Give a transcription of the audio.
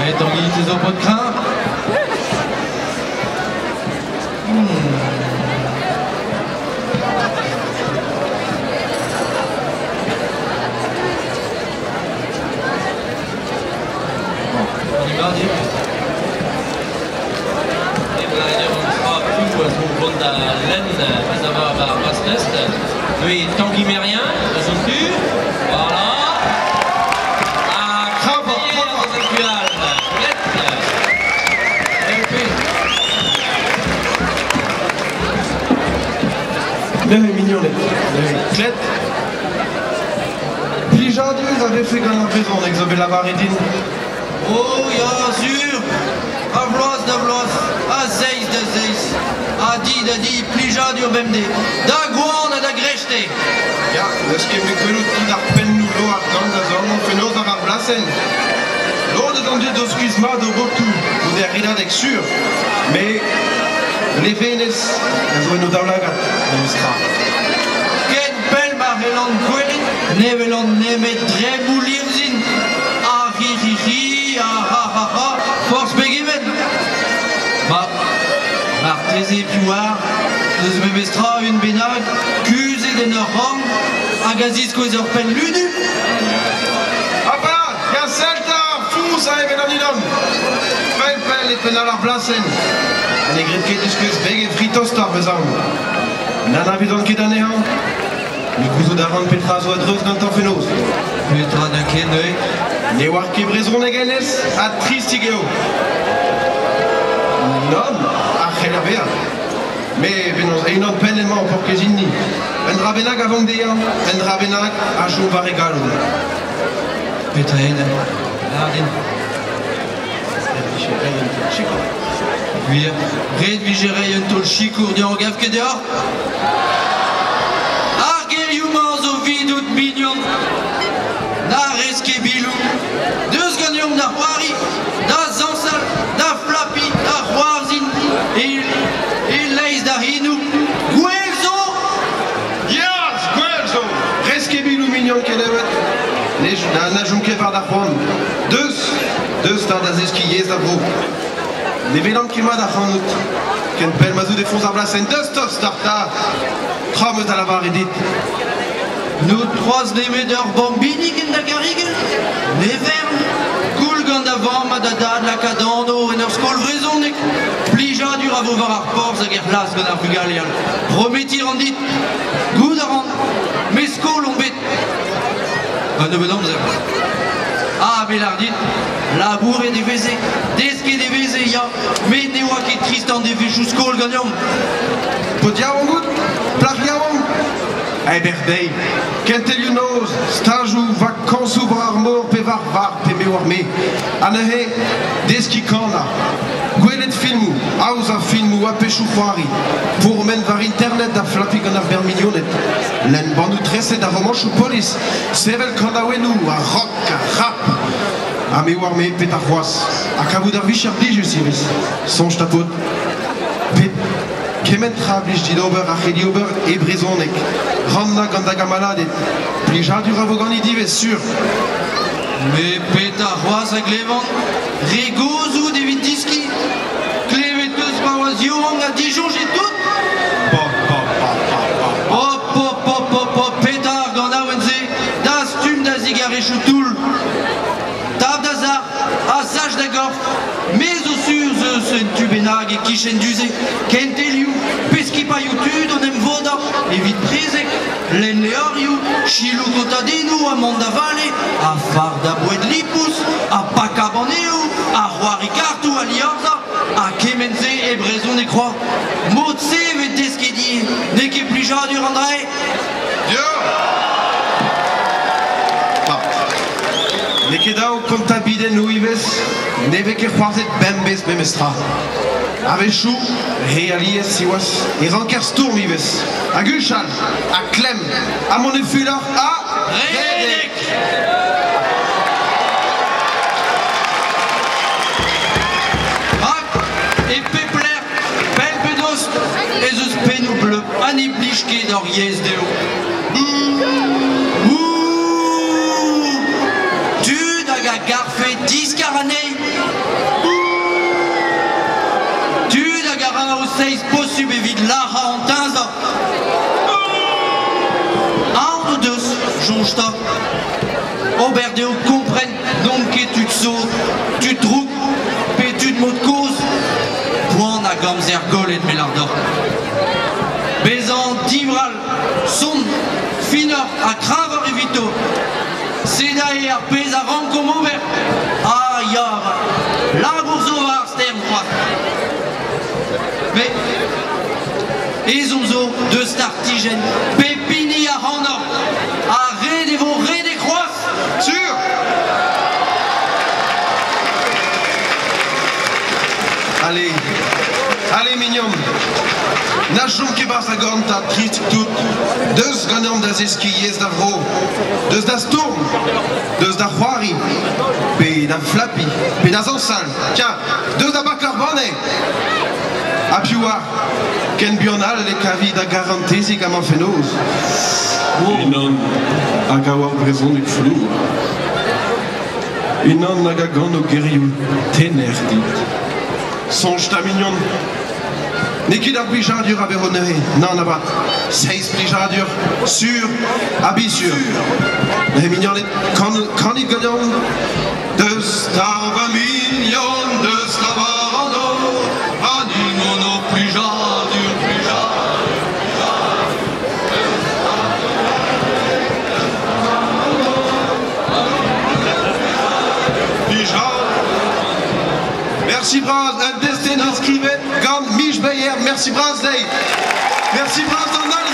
Et Tanguy, tes au pot de crin. Oui, Tanguy Mérien, de son cul. Voilà. À Crampillé dans cette cuale. Le mignonnet. Le clette. Puis aujourd'hui, vous avez fait gagner en prison, Exobé la Varidine. Oh, ja, sûr. A vlos da vlos. A zeis da zeis. A di, plija dur bemde. Da guan a da grechte. Ja, das geht mir gut, die nach Pennu lo a dans la zone, fait nos arabes blasen. L'eau de danger de scusma de beaucoup, ou des ridas d'ex sûr. Mais les veines, elles ont une daulagat, dans le stra. Ken pel ma velan kwerin, ne velan nemet dre moulierzin. A hi, ha, force begeven. Martese puar, deus me mestra une benag, kuzé den ur rang, hag a zis koez ur pen ludu. Apa, ya celta, fous a even an idom. Pel et pen a lar blasen. An e gret ket eus beg e fritos tar bezaun. Nan a vedon ket an ehan. Mi gouzo d'avant petra zo adreuz gant an fenoz. Petra da ken eo. Ne war ket brezon egenez, a tristig eo. Non, a c'hell a ver. Me benoz einon pen emañ por kezin ni. En rabenag avant dea, en rabenag a jo var egal. Petra en, ardin. Gwir, red vijerei un tol chikour di an gav ket deoc'h. Ar gelioù mañ zo vidout mignon. Na reske bilou. Deus gagnong da c'hoari, da zansal, da flapi, da c'hoarzin. E leiz da hinou. Gwelzo! Yaz, gwelzo! Reske bilou mignon ket evet. Na jom ket var da c'hoant. Deus tar da zeskiez da bro. Ne velan ket ma da c'hanout. Ken pel ma zo defons ar blasen. Deus tos starta. Trameut a lavar edit. Nous trois nemet ur bambini ken da garigel. Nevern. Koul gant avant ma da dad la kadano en ur skol vrezonek. Plija dur a vo var ar porz hag er las gant ar bugalial. Prometir an dit. Goud a ran. Me skol on bet. Ne bedam zer. Ah, belar dit. Labour e deveze. Deske deveze ya. Me ne oa ket tristan devejou skol gagnam. Pot yaouan gout? Plak yaouan? Eh berdei, kentel you knows, stajou, vakansou var ar mor, pe var, pe me war me. Anahe, deski kana. Gwelet filmou, aouz a filmou, a pechou c'hoari. Pour men var internet da flapi gant ar ber milionet. Len bandou treset a romanchou polis. Sevel kandaouenou, a rock, a rap. A me war me pet ar c'hoaz. A kavout ar vich ar blijus iris. Sonj ta pot. Pet. Kemet tra blij didober a c'heliober e brezonek. Ranna gant da gamaladet. Plija dur avo gant idivez, sur. Me pet a c'hoaz hag levan. Regozou devit diski. Klevet eus pa oaz yoang a Dijon jet tout. Hop, petar gant aoenze. Da stum da zigarechou toul. Tab da zar, a saj da gorf. Mais au sur ce tubenag et kichen duze. Kenteliou, peski pa youtud on em voda. Evit prezek, len le oriou. Chilou contadinou a manda vale. A far da boued lipous. A pakabaneo. A roi ricartou a liorza. A kemenze e brezon e croix. Motse vet deskedi. Ne ket plija dur André. Yo! Nekedao kontabiden nou ivez, neve ket c'hoarzet bembez memestra. Avechou, realiez siwas, e ranker stourm ivez. A guchal, a klem, a monefular, a... Redek! Hak, e pepler, pel pedost, ez eus penou bleu, ani plichke d'or yez deo. Tu hag a garfe 10 karanei, seis possible évite Lara en 15 ans. Un ou deux, jonge-ta. Oberdeo comprenne donc que tu te sautes, tu te roues, et tu te mots de cause. Point à gomme zergol et de mélardor. Bézant d'Ivral, son, finor à craveur et vito. C'est d'ailleurs pèse à rang comme ouvert. Ah, yar, la bourgeois, stern droite. Mais, ils ont zo de startigène, pépini à rendor, à ré des vos ré des croisses. Sûr. Allez, allez mignon. Nachon kebar sa gorn ta trist tout. Deus ganem da zeskiez da vro. Deus da storm. Deus da c'hoari. Pe da flappy. Pe da zansal. Tiens, deus da bakar bonnet. A piouar. Ken bional le kavi da garantezi gaman fenoz. Unan a gawar brezon du flou. Unan a gagan o gerioù tener dit. Songe ta mignon. N'iki da plijadur a veronere. Non, n'a-bat. 6 plijadur. Sûr. Abi sûr. Les mignons, quand ils gagnent, de star 20 millions, de star varano, animono plijadur, Merci Braz, un destin inscrivait, Gant Mich Bayer, merci Braz Day. Merci Braz, Donald